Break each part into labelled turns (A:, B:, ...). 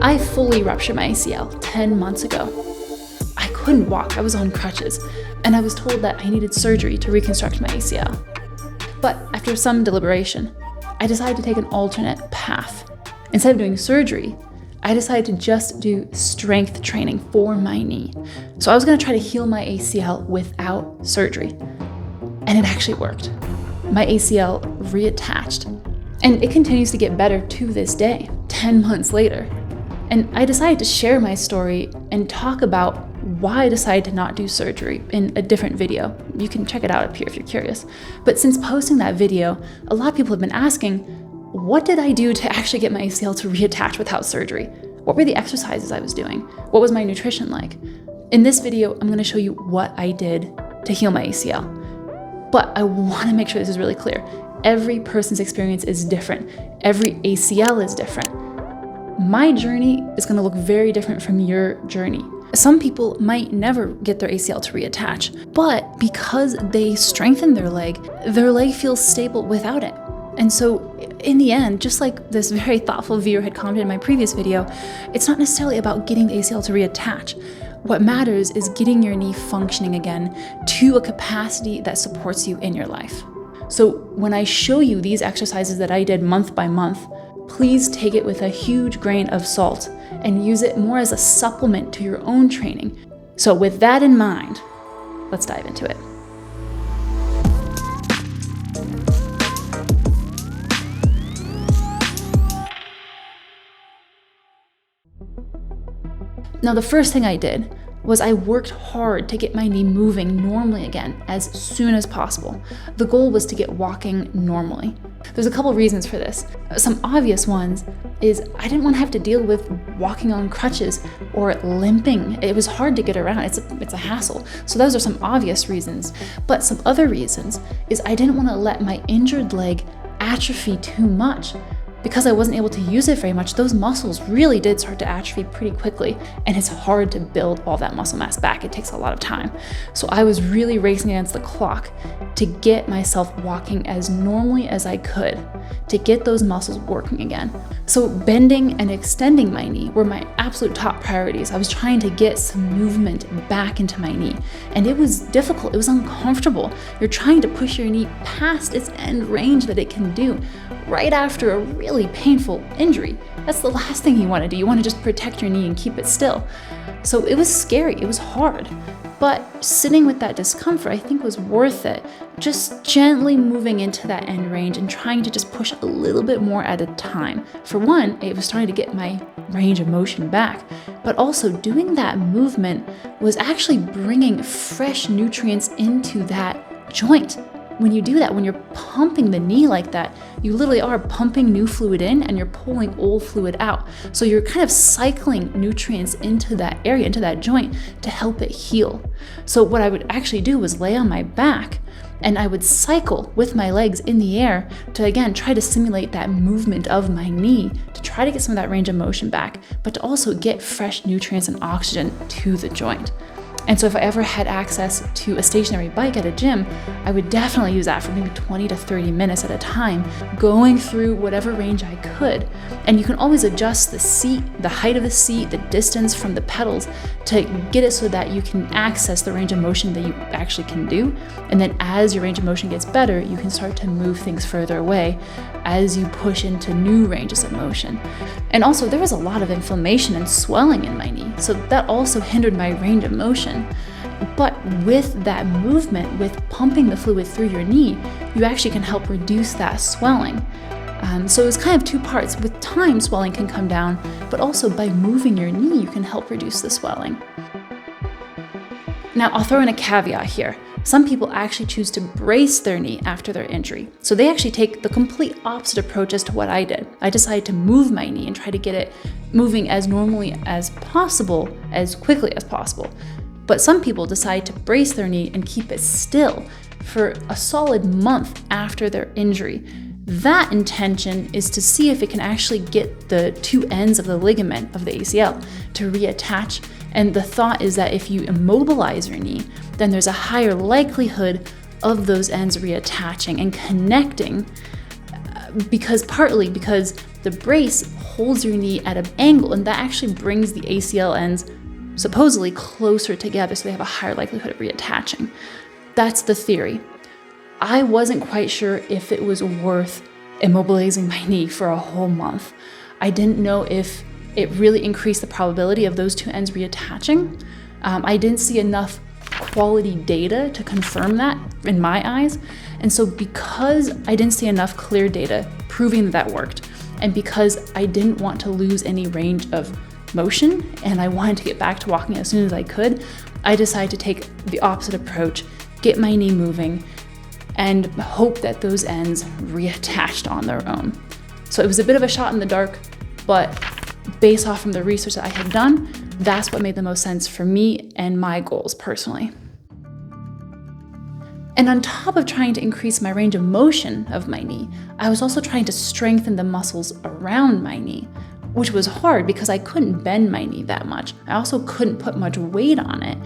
A: I fully ruptured my ACL 10 months ago. I couldn't walk, I was on crutches, and I was told that I needed surgery to reconstruct my ACL. But after some deliberation, I decided to take an alternate path. Instead of doing surgery, I decided to just do strength training for my knee. So I was gonna try to heal my ACL without surgery. And it actually worked. My ACL reattached. And it continues to get better to this day, 10 months later. And I decided to share my story and talk about why I decided to not do surgery in a different video. You can check it out up here if you're curious. But since posting that video, a lot of people have been asking, what did I do to actually get my ACL to reattach without surgery? What were the exercises I was doing? What was my nutrition like? In this video, I'm gonna show you what I did to heal my ACL. But I wanna make sure this is really clear. Every person's experience is different. Every ACL is different. My journey is gonna look very different from your journey. Some people might never get their ACL to reattach, but because they strengthen their leg feels stable without it. And so in the end, just like this very thoughtful viewer had commented in my previous video, it's not necessarily about getting the ACL to reattach. What matters is getting your knee functioning again to a capacity that supports you in your life. So when I show you these exercises that I did month by month, please take it with a huge grain of salt and use it more as a supplement to your own training. So with that in mind, let's dive into it. Now, the first thing I did was I worked hard to get my knee moving normally again as soon as possible. The goal was to get walking normally. There's a couple reasons for this. Some obvious ones is I didn't want to have to deal with walking on crutches or limping. It was hard to get around. It's a hassle. So those are some obvious reasons. But some other reasons is I didn't want to let my injured leg atrophy too much. Because I wasn't able to use it very much, those muscles really did start to atrophy pretty quickly, and it's hard to build all that muscle mass back. It takes a lot of time. So I was really racing against the clock to get myself walking as normally as I could, to get those muscles working again. So bending and extending my knee were my absolute top priorities. I was trying to get some movement back into my knee, and it was difficult. It was uncomfortable. You're trying to push your knee past its end range that it can do right after a really painful injury. That's the last thing you want to do. You want to just protect your knee and keep it still. So it was scary, it was hard, but sitting with that discomfort I think was worth it. Just gently moving into that end range and trying to just push a little bit more at a time. For one, it was starting to get my range of motion back, but also doing that movement was actually bringing fresh nutrients into that joint. When you do that, when you're pumping the knee like that, you literally are pumping new fluid in and you're pulling old fluid out. So you're kind of cycling nutrients into that area, into that joint to help it heal. So what I would actually do was lay on my back and I would cycle with my legs in the air to, again, try to simulate that movement of my knee to try to get some of that range of motion back, but to also get fresh nutrients and oxygen to the joint. And so if I ever had access to a stationary bike at a gym, I would definitely use that for maybe 20 to 30 minutes at a time, going through whatever range I could. And you can always adjust the seat, the height of the seat, the distance from the pedals to get it so that you can access the range of motion that you actually can do. And then as your range of motion gets better, you can start to move things further away as you push into new ranges of motion. And also there was a lot of inflammation and swelling in my knee, so that also hindered my range of motion. But with that movement, with pumping the fluid through your knee, you actually can help reduce that swelling. So it's kind of two parts. With time, swelling can come down, but also by moving your knee, you can help reduce the swelling. Now, I'll throw in a caveat here. Some people actually choose to brace their knee after their injury. So they actually take the complete opposite approach as to what I did. I decided to move my knee and try to get it moving as normally as possible, as quickly as possible. But some people decide to brace their knee and keep it still for a solid month after their injury. That intention is to see if it can actually get the two ends of the ligament of the ACL to reattach. And the thought is that if you immobilize your knee, then there's a higher likelihood of those ends reattaching and connecting, partly because the brace holds your knee at an angle, and that actually brings the ACL ends supposedly closer together so they have a higher likelihood of reattaching. That's the theory. I wasn't quite sure if it was worth immobilizing my knee for a whole month. I didn't know if it really increased the probability of those two ends reattaching. I didn't see enough quality data to confirm that in my eyes. And so because I didn't see enough clear data proving that worked, and because I didn't want to lose any range of motion and I wanted to get back to walking as soon as I could, I decided to take the opposite approach, get my knee moving, and hope that those ends reattached on their own. So it was a bit of a shot in the dark, but based off from the research that I had done, that's what made the most sense for me and my goals personally. And on top of trying to increase my range of motion of my knee, I was also trying to strengthen the muscles around my knee, which was hard because I couldn't bend my knee that much. I also couldn't put much weight on it.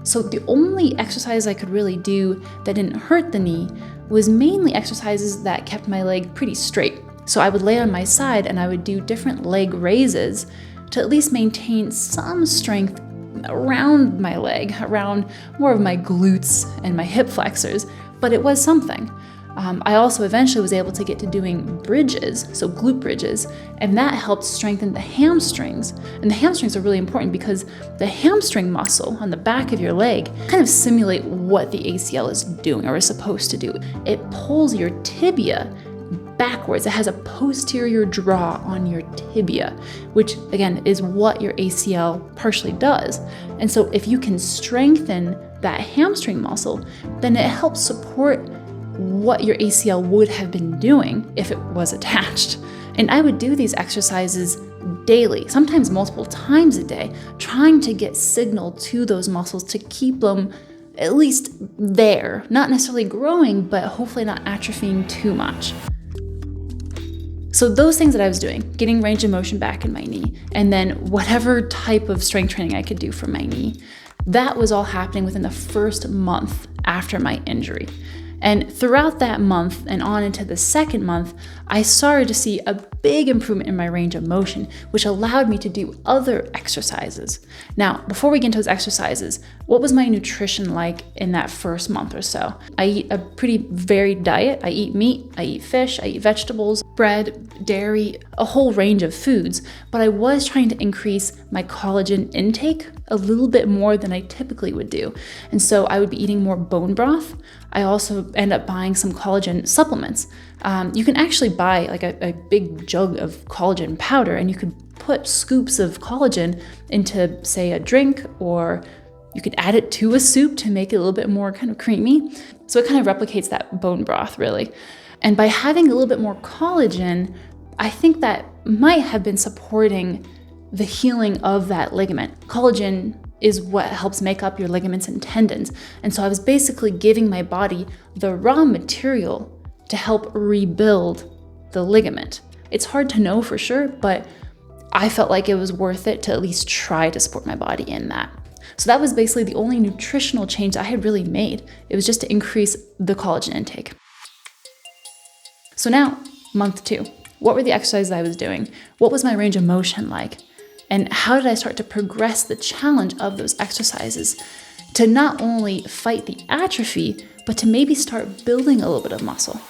A: So the only exercise I could really do that didn't hurt the knee was mainly exercises that kept my leg pretty straight. So I would lay on my side and I would do different leg raises to at least maintain some strength around my leg, around more of my glutes and my hip flexors, but it was something. I also eventually was able to get to doing bridges, so glute bridges, and that helped strengthen the hamstrings. And the hamstrings are really important because the hamstring muscle on the back of your leg kind of simulate what the ACL is doing or is supposed to do. It pulls your tibia backwards. It has a posterior draw on your tibia, which again is what your ACL partially does. And so if you can strengthen that hamstring muscle, then it helps support what your ACL would have been doing if it was attached. And I would do these exercises daily, sometimes multiple times a day, trying to get signal to those muscles to keep them at least there, not necessarily growing, but hopefully not atrophying too much. So those things that I was doing, getting range of motion back in my knee, and then whatever type of strength training I could do for my knee, that was all happening within the first month after my injury. And throughout that month and on into the second month, I started to see a big improvement in my range of motion, which allowed me to do other exercises. Now, before we get into those exercises, what was my nutrition like in that first month or so? I eat a pretty varied diet. I eat meat, I eat fish, I eat vegetables, bread, dairy, a whole range of foods, but I was trying to increase my collagen intake a little bit more than I typically would do. And so I would be eating more bone broth. I also end up buying some collagen supplements. You can actually buy like a big jug of collagen powder, and you could put scoops of collagen into, say, a drink, or you could add it to a soup to make it a little bit more kind of creamy. So it kind of replicates that bone broth, really. And by having a little bit more collagen, I think that might have been supporting the healing of that ligament. Collagen is what helps make up your ligaments and tendons. And so I was basically giving my body the raw material to help rebuild the ligament. It's hard to know for sure, but I felt like it was worth it to at least try to support my body in that. So that was basically the only nutritional change I had really made. It was just to increase the collagen intake. So now, month 2, what were the exercises I was doing? What was my range of motion like? And how did I start to progress the challenge of those exercises to not only fight the atrophy, but to maybe start building a little bit of muscle?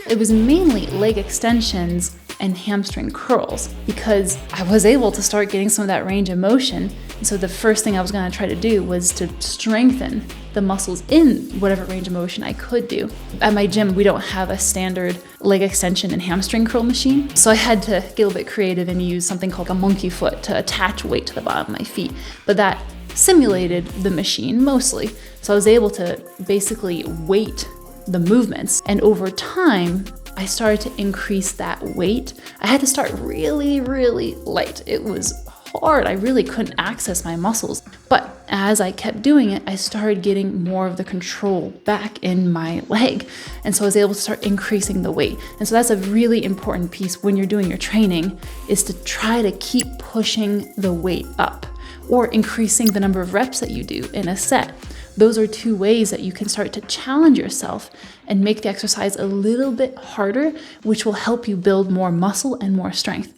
A: It was mainly leg extensions and hamstring curls because I was able to start getting some of that range of motion. And so the first thing I was going to try to do was to strengthen the muscles in whatever range of motion I could do. At my gym, we don't have a standard leg extension and hamstring curl machine. So I had to get a little bit creative and use something called a monkey foot to attach weight to the bottom of my feet. But that simulated the machine mostly. So I was able to basically weight the movements. And over time, I started to increase that weight. I had to start really, really light. It was hard. I really couldn't access my muscles. But as I kept doing it, I started getting more of the control back in my leg. And so I was able to start increasing the weight. And so that's a really important piece when you're doing your training, is to try to keep pushing the weight up or increasing the number of reps that you do in a set. those are two ways that you can start to challenge yourself and make the exercise a little bit harder, which will help you build more muscle and more strength.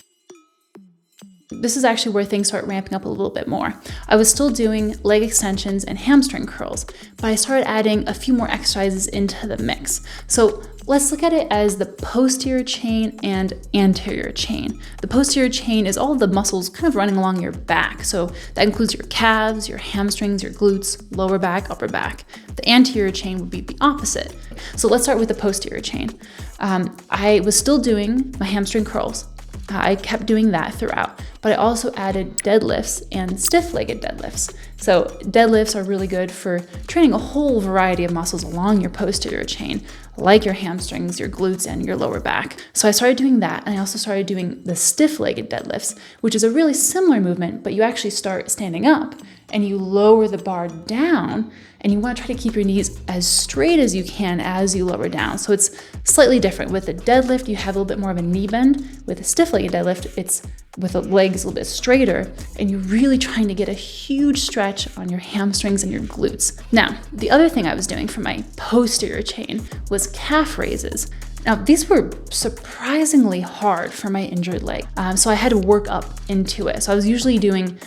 A: This is actually where things start ramping up a little bit more. I was still doing leg extensions and hamstring curls, but I started adding a few more exercises into the mix. So let's look at it as the posterior chain and anterior chain. The posterior chain is all of the muscles kind of running along your back. So that includes your calves, your hamstrings, your glutes, lower back, upper back. The anterior chain would be the opposite. So let's start with the posterior chain. I was still doing my hamstring curls. I kept doing that throughout, but I also added deadlifts and stiff-legged deadlifts. So deadlifts are really good for training a whole variety of muscles along your posterior chain, like your hamstrings, your glutes, and your lower back. So I started doing that, and I also started doing the stiff-legged deadlifts, which is a really similar movement, but you actually start standing up and you lower the bar down, and you want to try to keep your knees as straight as you can as you lower down. So it's slightly different. With a deadlift, you have a little bit more of a knee bend. With a stiff-legged deadlift, it's with the legs a little bit straighter, and you're really trying to get a huge stretch on your hamstrings and your glutes. Now, the other thing I was doing for my posterior chain was calf raises. Now, these were surprisingly hard for my injured leg, so I had to work up into it. So I was usually doing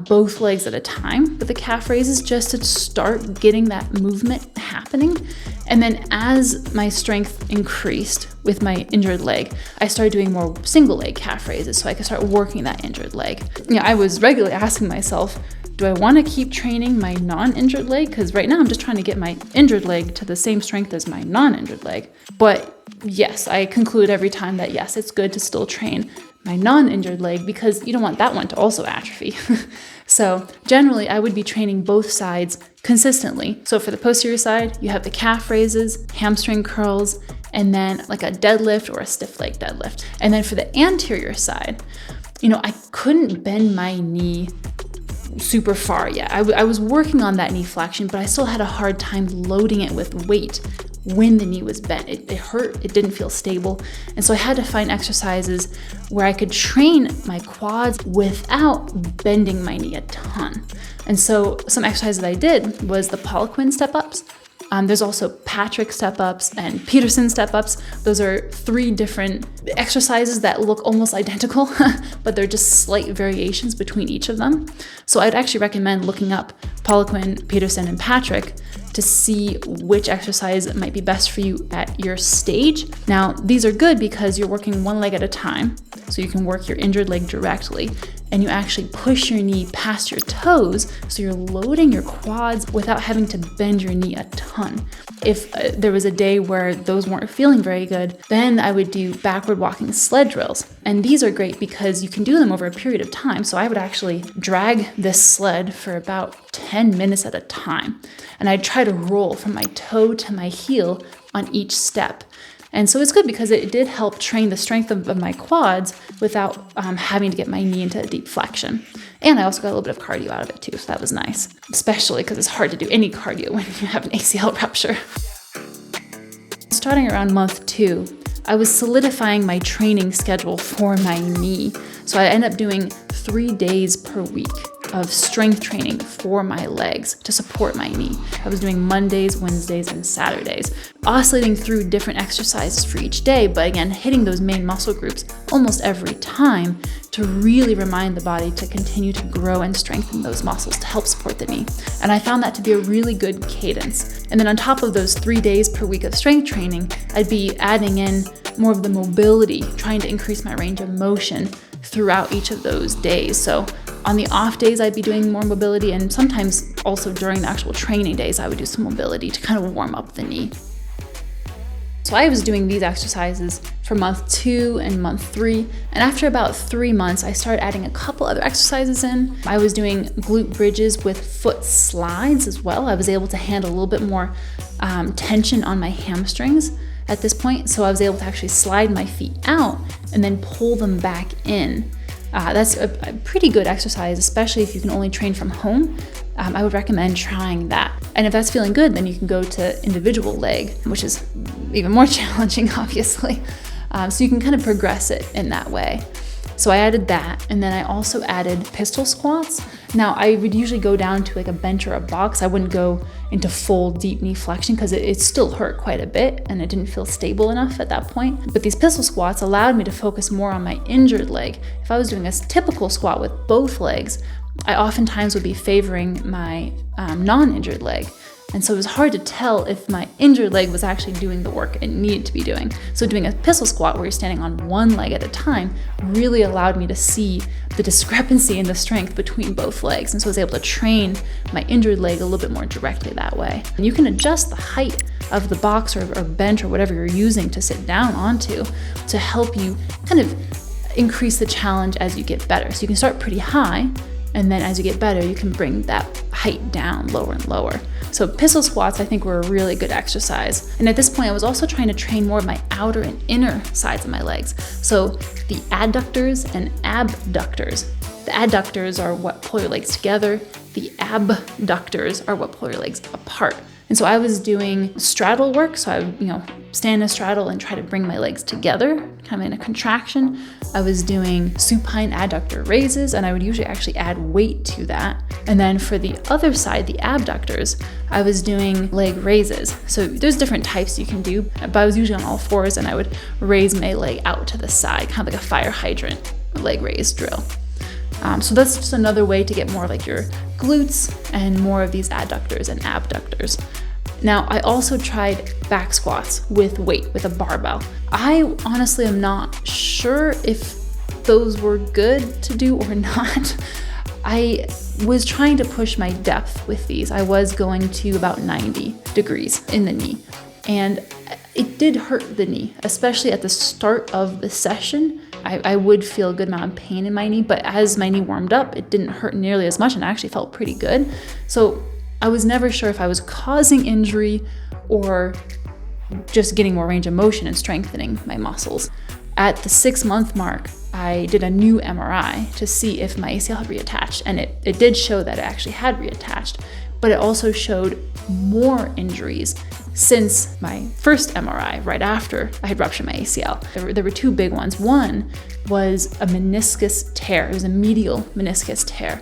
A: both legs at a time with the calf raises just to start getting that movement happening. And then as my strength increased with my injured leg, I started doing more single leg calf raises so I could start working that injured leg. I was regularly asking myself, do I want to keep training my non-injured leg? Because right now I'm just trying to get my injured leg to the same strength as my non-injured leg. But yes, I conclude every time that yes, it's good to still train my non-injured leg because you don't want that one to also atrophy. So generally, I would be training both sides consistently. So for the posterior side, you have the calf raises, hamstring curls, and then like a deadlift or a stiff leg deadlift. And then for the anterior side, I couldn't bend my knee super far yet. I was working on that knee flexion, but I still had a hard time loading it with weight when the knee was bent. It hurt, it didn't feel stable. And so I had to find exercises where I could train my quads without bending my knee a ton. And so some exercises I did was the Poliquin step-ups. There's also Patrick step-ups and Peterson step-ups. Those are 3 different exercises that look almost identical, but they're just slight variations between each of them. So I'd actually recommend looking up Poliquin, Peterson, and Patrick to see which exercise might be best for you at your stage. Now, these are good because you're working one leg at a time, so you can work your injured leg directly, and you actually push your knee past your toes, so you're loading your quads without having to bend your knee a ton. If there was a day where those weren't feeling very good, then I would do backward walking sled drills. And these are great because you can do them over a period of time. So I would actually drag this sled for about 10 minutes at a time. And I'd try to roll from my toe to my heel on each step. And so it's good because it did help train the strength of my quads without having to get my knee into a deep flexion. And I also got a little bit of cardio out of it too, so that was nice. Especially because it's hard to do any cardio when you have an ACL rupture. Starting around month 2, I was solidifying my training schedule for my knee. So I ended up doing 3 days per week of strength training for my legs to support my knee. I was doing Mondays, Wednesdays, and Saturdays, oscillating through different exercises for each day, but again, hitting those main muscle groups almost every time to really remind the body to continue to grow and strengthen those muscles to help support the knee. And I found that to be a really good cadence. And then on top of those 3 days per week of strength training, I'd be adding in more of the mobility, trying to increase my range of motion throughout each of those days. So on the off days, I'd be doing more mobility, and sometimes also during the actual training days, I would do some mobility to kind of warm up the knee. So I was doing these exercises for month 2 and month 3, and after about 3 months, I started adding a couple other exercises in. I was doing glute bridges with foot slides as well. I was able to handle a little bit more tension on my hamstrings at this point, so I was able to actually slide my feet out and then pull them back in. That's a pretty good exercise, especially if you can only train from home. I would recommend trying that. And if that's feeling good, then you can go to individual leg, which is even more challenging, obviously. So you can kind of progress it in that way. So I added that, and then I also added pistol squats. Now I would usually go down to like a bench or a box. I wouldn't go into full deep knee flexion because it still hurt quite a bit and it didn't feel stable enough at that point. But these pistol squats allowed me to focus more on my injured leg. If I was doing a typical squat with both legs, I oftentimes would be favoring my non-injured leg. And so it was hard to tell if my injured leg was actually doing the work it needed to be doing. So doing a pistol squat where you're standing on one leg at a time really allowed me to see the discrepancy in the strength between both legs. And so I was able to train my injured leg a little bit more directly that way. And you can adjust the height of the box or bench or whatever you're using to sit down onto to help you kind of increase the challenge as you get better. So you can start pretty high, and then as you get better, you can bring that height down lower and lower. So pistol squats, I think, were a really good exercise. And at this point, I was also trying to train more of my outer and inner sides of my legs. So the adductors and abductors. The adductors are what pull your legs together. The abductors are what pull your legs apart. And so I was doing straddle work. So I would, stand in a straddle and try to bring my legs together, kind of in a contraction. I was doing supine adductor raises, and I would usually actually add weight to that. And then for the other side, the abductors, I was doing leg raises. So there's different types you can do, but I was usually on all fours and I would raise my leg out to the side, kind of like a fire hydrant leg raise drill. So that's just another way to get more of like your glutes and more of these adductors and abductors. Now, I also tried back squats with weight, with a barbell. I honestly am not sure if those were good to do or not. I was trying to push my depth with these. I was going to about 90 degrees in the knee, and it did hurt the knee, especially at the start of the session. I would feel a good amount of pain in my knee, but as my knee warmed up, it didn't hurt nearly as much and actually felt pretty good. So I was never sure if I was causing injury or just getting more range of motion and strengthening my muscles. At the 6-month mark, I did a new MRI to see if my ACL had reattached, and it did show that it actually had reattached, but it also showed more injuries since my first MRI, right after I had ruptured my ACL. There were two big ones. One was a meniscus tear. It was a medial meniscus tear,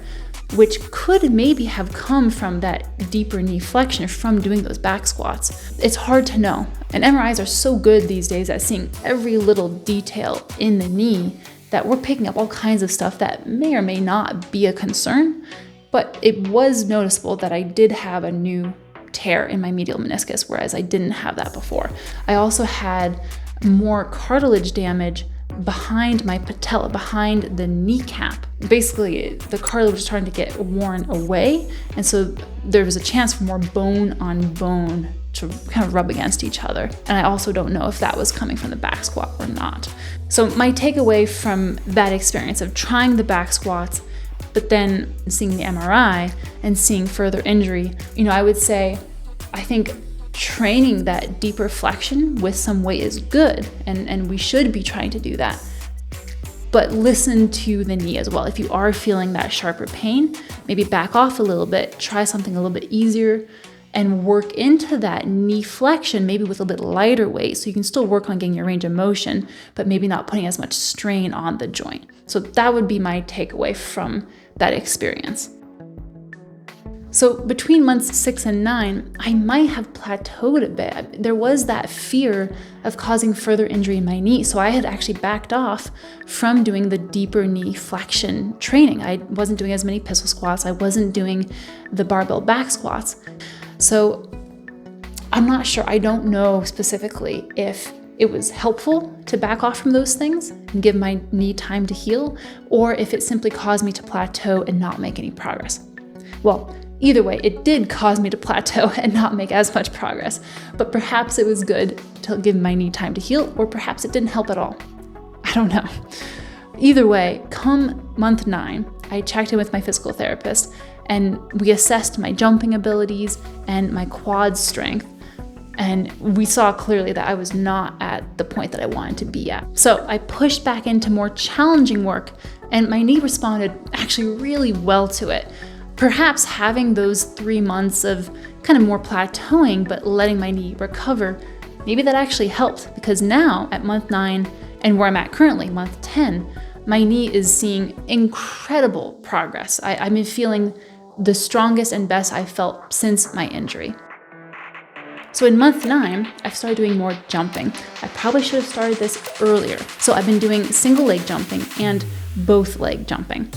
A: which could maybe have come from that deeper knee flexion from doing those back squats. It's hard to know. And MRIs are so good these days at seeing every little detail in the knee that we're picking up all kinds of stuff that may or may not be a concern. But it was noticeable that I did have a new tear in my medial meniscus, whereas I didn't have that before. I also had more cartilage damage behind my patella, behind the kneecap. Basically, the cartilage was starting to get worn away, and so there was a chance for more bone on bone to kind of rub against each other. And I also don't know if that was coming from the back squat or not. So my takeaway from that experience of trying the back squats, but then seeing the MRI and seeing further injury, I would say, I think training that deeper flexion with some weight is good, and we should be trying to do that. But listen to the knee as well. If you are feeling that sharper pain, maybe back off a little bit, try something a little bit easier, and work into that knee flexion, maybe with a little lighter weight, so you can still work on getting your range of motion, but maybe not putting as much strain on the joint. So that would be my takeaway from that experience. So between months 6 and 9, I might have plateaued a bit. There was that fear of causing further injury in my knee, so I had actually backed off from doing the deeper knee flexion training. I wasn't doing as many pistol squats. I wasn't doing the barbell back squats. So I'm not sure. I don't know specifically if it was helpful to back off from those things and give my knee time to heal, or if it simply caused me to plateau and not make any progress. Well, either way, it did cause me to plateau and not make as much progress, but perhaps it was good to give my knee time to heal, or perhaps it didn't help at all. I don't know. Either way, come month 9, I checked in with my physical therapist, and we assessed my jumping abilities and my quad strength. And we saw clearly that I was not at the point that I wanted to be at. So I pushed back into more challenging work, and my knee responded actually really well to it. Perhaps having those 3 months of kind of more plateauing, but letting my knee recover, maybe that actually helped, because now at month 9 and where I'm at currently, month 10, my knee is seeing incredible progress. I've been feeling the strongest and best I've felt since my injury. So in month 9, I've started doing more jumping. I probably should have started this earlier. So I've been doing single leg jumping and both leg jumping.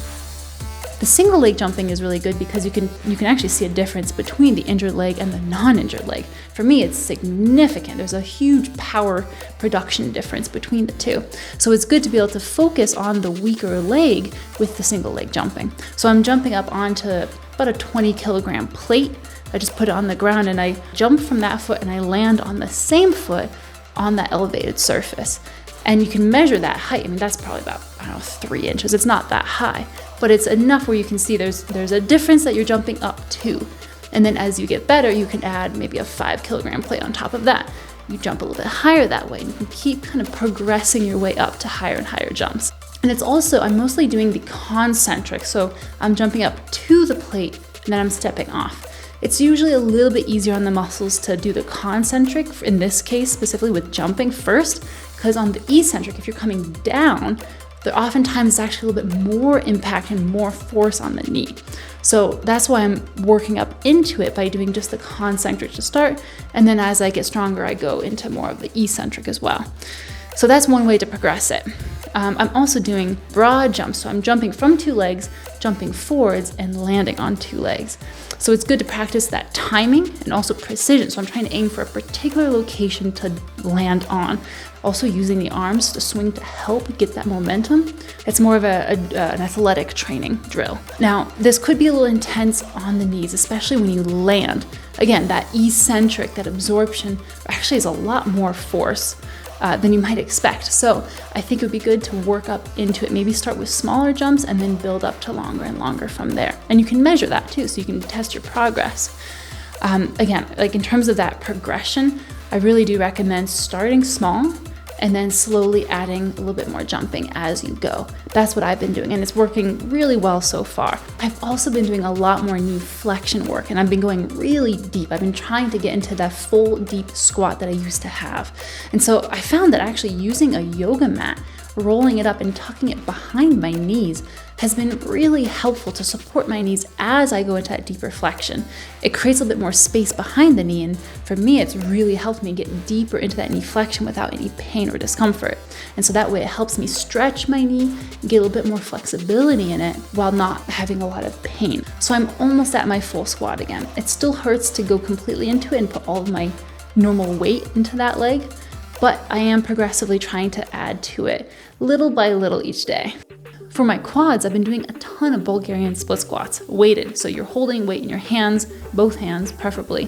A: The single leg jumping is really good because you can actually see a difference between the injured leg and the non-injured leg. For me, it's significant. There's a huge power production difference between the two. So it's good to be able to focus on the weaker leg with the single leg jumping. So I'm jumping up onto about a 20 kilogram plate. I just put it on the ground and I jump from that foot and I land on the same foot on that elevated surface. And you can measure that height. I mean, that's probably about, 3 inches. It's not that high, but it's enough where you can see there's a difference that you're jumping up to. And then as you get better, you can add maybe a 5 kilogram plate on top of that. You jump a little bit higher that way, and you can keep kind of progressing your way up to higher and higher jumps. And it's also, I'm mostly doing the concentric. So I'm jumping up to the plate and then I'm stepping off. It's usually a little bit easier on the muscles to do the concentric, in this case, specifically with jumping first, because on the eccentric, if you're coming down, there oftentimes is actually a little bit more impact and more force on the knee. So that's why I'm working up into it by doing just the concentric to start. And then as I get stronger, I go into more of the eccentric as well. So that's one way to progress it. I'm also doing broad jumps. So I'm jumping from 2 legs, jumping forwards and landing on 2 legs. So it's good to practice that timing and also precision. So I'm trying to aim for a particular location to land on. Also using the arms to swing to help get that momentum. It's more of an athletic training drill. Now, this could be a little intense on the knees, especially when you land. Again, that eccentric, that absorption actually is a lot more force than you might expect. So I think it would be good to work up into it. Maybe start with smaller jumps and then build up to longer and longer from there. And you can measure that too, so you can test your progress. Again, like in terms of that progression, I really do recommend starting small and then slowly adding a little bit more jumping as you go. That's what I've been doing, and it's working really well so far. I've also been doing a lot more knee flexion work, and I've been going really deep. I've been trying to get into that full deep squat that I used to have. And so I found that actually using a yoga mat, rolling it up and tucking it behind my knees has been really helpful to support my knees as I go into that deeper flexion. It creates a little bit more space behind the knee, and for me, it's really helped me get deeper into that knee flexion without any pain or discomfort. And so that way it helps me stretch my knee, get a little bit more flexibility in it while not having a lot of pain. So I'm almost at my full squat again. It still hurts to go completely into it and put all of my normal weight into that leg, but I am progressively trying to add to it little by little each day. For my quads, I've been doing a ton of Bulgarian split squats, weighted. So you're holding weight in your hands, both hands preferably.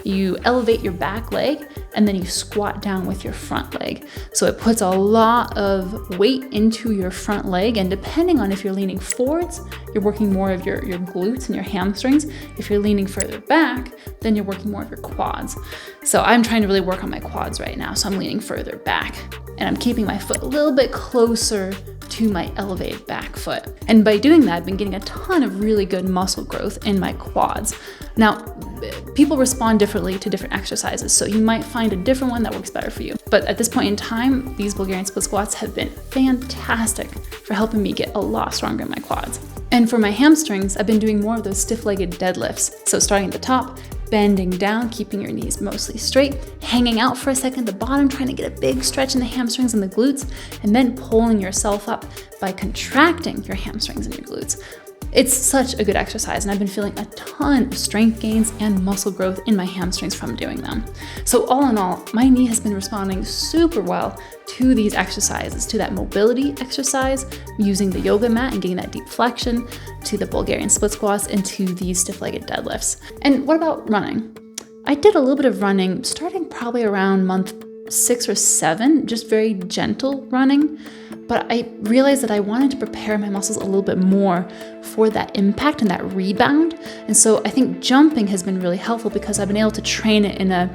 A: You elevate your back leg and then you squat down with your front leg. So it puts a lot of weight into your front leg, and depending on if you're leaning forwards, you're working more of your glutes and your hamstrings. If you're leaning further back, then you're working more of your quads. So I'm trying to really work on my quads right now. So I'm leaning further back and I'm keeping my foot a little bit closer to my elevated back foot. And by doing that, I've been getting a ton of really good muscle growth in my quads. Now, people respond differently to different exercises, so you might find a different one that works better for you. But at this point in time, these Bulgarian split squats have been fantastic for helping me get a lot stronger in my quads. And for my hamstrings, I've been doing more of those stiff-legged deadlifts. So starting at the top, bending down, keeping your knees mostly straight, hanging out for a second at the bottom, trying to get a big stretch in the hamstrings and the glutes, and then pulling yourself up by contracting your hamstrings and your glutes. It's such a good exercise, and I've been feeling a ton of strength gains and muscle growth in my hamstrings from doing them. So all in all, my knee has been responding super well to these exercises, to that mobility exercise, using the yoga mat and getting that deep flexion, to the Bulgarian split squats, and to these stiff-legged deadlifts. And what about running? I did a little bit of running starting probably around month 6 or 7, just very gentle running. But I realized that I wanted to prepare my muscles a little bit more for that impact and that rebound. And so I think jumping has been really helpful because I've been able to train it in a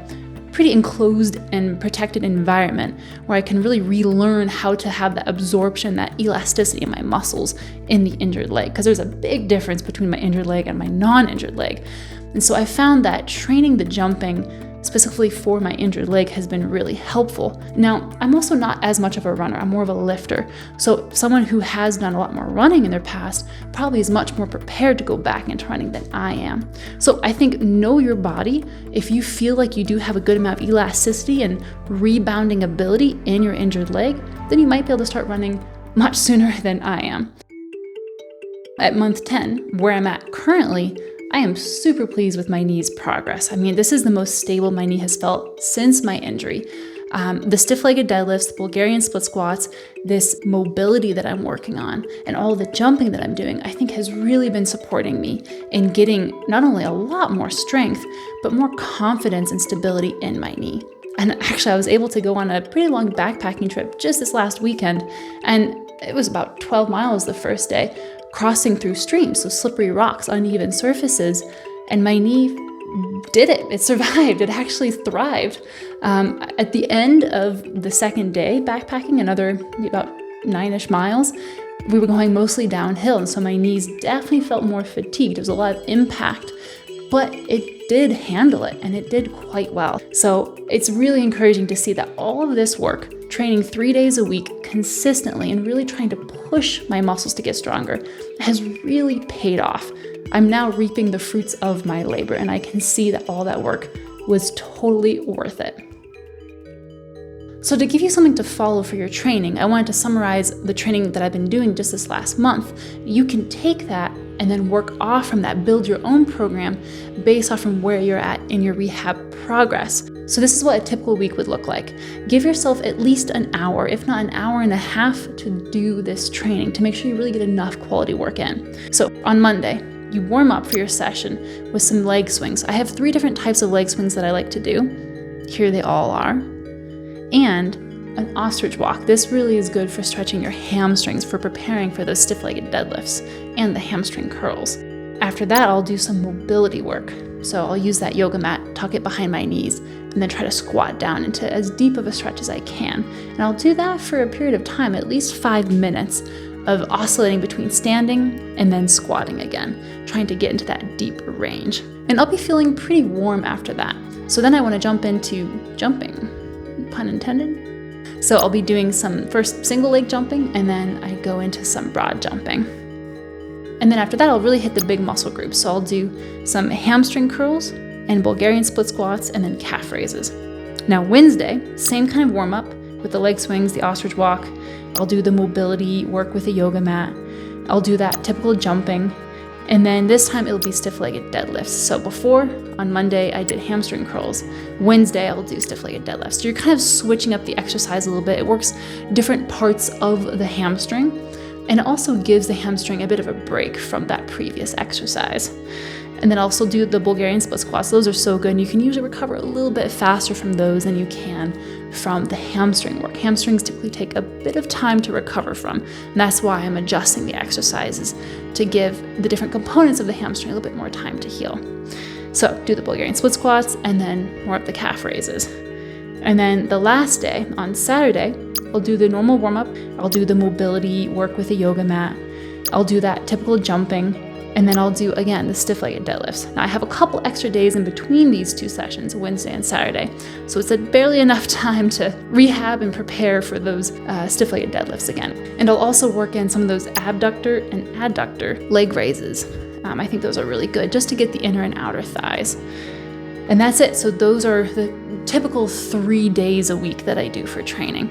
A: pretty enclosed and protected environment where I can really relearn how to have that absorption, that elasticity in my muscles in the injured leg. Because there's a big difference between my injured leg and my non-injured leg. And so I found that training the jumping specifically for my injured leg, has been really helpful. Now, I'm also not as much of a runner. I'm more of a lifter. So someone who has done a lot more running in their past probably is much more prepared to go back into running than I am. So I think know your body. If you feel like you do have a good amount of elasticity and rebounding ability in your injured leg, then you might be able to start running much sooner than I am. At month 10, where I'm at currently, I am super pleased with my knee's progress. I mean, this is the most stable my knee has felt since my injury. The stiff-legged deadlifts, the Bulgarian split squats, this mobility that I'm working on, and all the jumping that I'm doing, I think has really been supporting me in getting not only a lot more strength, but more confidence and stability in my knee. And actually, I was able to go on a pretty long backpacking trip just this last weekend, and it was about 12 miles the first day, crossing through streams, so slippery rocks, uneven surfaces, and my knee did it. It survived. It actually thrived. At the end of the second day backpacking, another about 9-ish miles, we were going mostly downhill, and so my knees definitely felt more fatigued. There was a lot of impact, but it did handle it, and it did quite well. So it's really encouraging to see that all of this work, training 3 days a week consistently and really trying to push my muscles to get stronger, has really paid off. I'm now reaping the fruits of my labor, and I can see that all that work was totally worth it. So to give you something to follow for your training, I wanted to summarize the training that I've been doing just this last month. You can take that and then work off from that, build your own program based off from where you're at in your rehab progress. So this is what a typical week would look like. Give yourself at least an hour, if not an hour and a half, to do this training to make sure you really get enough quality work in. So on Monday, you warm up for your session with some leg swings. I have 3 different types of leg swings that I like to do. Here they all are. And an ostrich walk. This really is good for stretching your hamstrings, for preparing for those stiff-legged deadlifts and the hamstring curls. After that, I'll do some mobility work. So I'll use that yoga mat, tuck it behind my knees, and then try to squat down into as deep of a stretch as I can. And I'll do that for a period of time, at least 5 minutes, of oscillating between standing and then squatting again, trying to get into that deep range. And I'll be feeling pretty warm after that. So then I want to jump into jumping, pun intended. So I'll be doing some first single leg jumping, and then I go into some broad jumping. And then after that, I'll really hit the big muscle groups. So I'll do some hamstring curls and Bulgarian split squats and then calf raises. Now Wednesday, same kind of warm up with the leg swings, the ostrich walk. I'll do the mobility work with a yoga mat. I'll do that typical jumping. And then this time it'll be stiff-legged deadlifts. So before, on Monday, I did hamstring curls. Wednesday, I'll do stiff-legged deadlifts. So you're kind of switching up the exercise a little bit. It works different parts of the hamstring, and it also gives the hamstring a bit of a break from that previous exercise. And then I'll also do the Bulgarian split squats. Those are so good, and you can usually recover a little bit faster from those than you can from the hamstring work. Hamstrings typically take a bit of time to recover from, and that's why I'm adjusting the exercises to give the different components of the hamstring a little bit more time to heal. So do the Bulgarian split squats and then more of the calf raises. And then the last day, on Saturday, I'll do the normal warm-up. I'll do the mobility work with a yoga mat. I'll do that typical jumping. And then I'll do, again, the stiff-legged deadlifts. Now, I have a couple extra days in between these 2 sessions, Wednesday and Saturday. So it's barely enough time to rehab and prepare for those stiff-legged deadlifts again. And I'll also work in some of those abductor and adductor leg raises. I think those are really good just to get the inner and outer thighs. And that's it. So those are the typical 3 days a week that I do for training.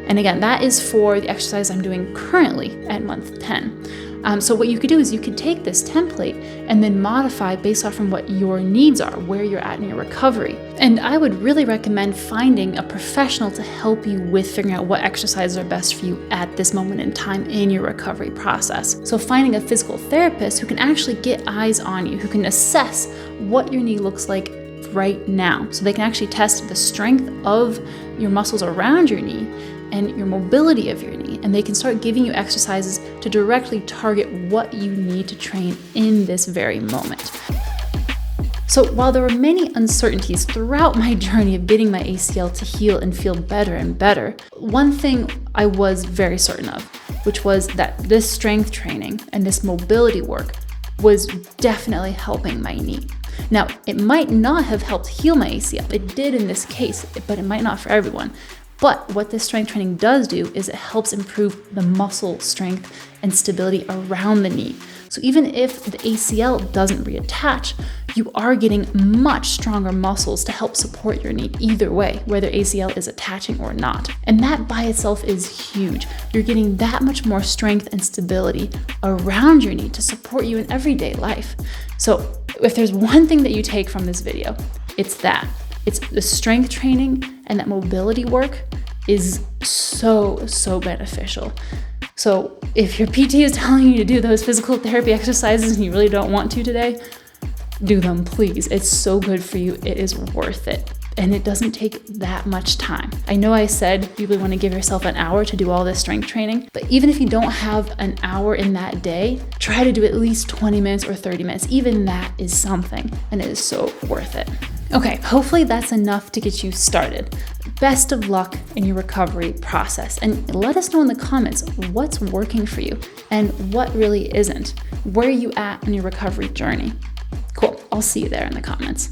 A: And again, that is for the exercise I'm doing currently at month 10. So what you could do is you could take this template and then modify based off from what your needs are, where you're at in your recovery. And I would really recommend finding a professional to help you with figuring out what exercises are best for you at this moment in time in your recovery process. So finding a physical therapist who can actually get eyes on you, who can assess what your knee looks like right now. So they can actually test the strength of your muscles around your knee and your mobility of your knee, and they can start giving you exercises to directly target what you need to train in this very moment. So while there were many uncertainties throughout my journey of getting my ACL to heal and feel better and better, one thing I was very certain of, which was that this strength training and this mobility work was definitely helping my knee. Now, it might not have helped heal my ACL. It did in this case, but it might not for everyone. But what this strength training does do is it helps improve the muscle strength and stability around the knee. So even if the ACL doesn't reattach, you are getting much stronger muscles to help support your knee either way, whether ACL is attaching or not. And that by itself is huge. You're getting that much more strength and stability around your knee to support you in everyday life. So if there's one thing that you take from this video, it's that. It's the strength training and that mobility work is so beneficial. So if your PT is telling you to do those physical therapy exercises and you really don't want to today, do them, please. It's so good for you. It is worth it. And it doesn't take that much time. I know I said you really want to give yourself an hour to do all this strength training, but even if you don't have an hour in that day, try to do at least 20 minutes or 30 minutes. Even that is something, and it is so worth it. Okay, hopefully that's enough to get you started. Best of luck in your recovery process, and let us know in the comments what's working for you and what really isn't. Where are you at on your recovery journey? Cool, I'll see you there in the comments.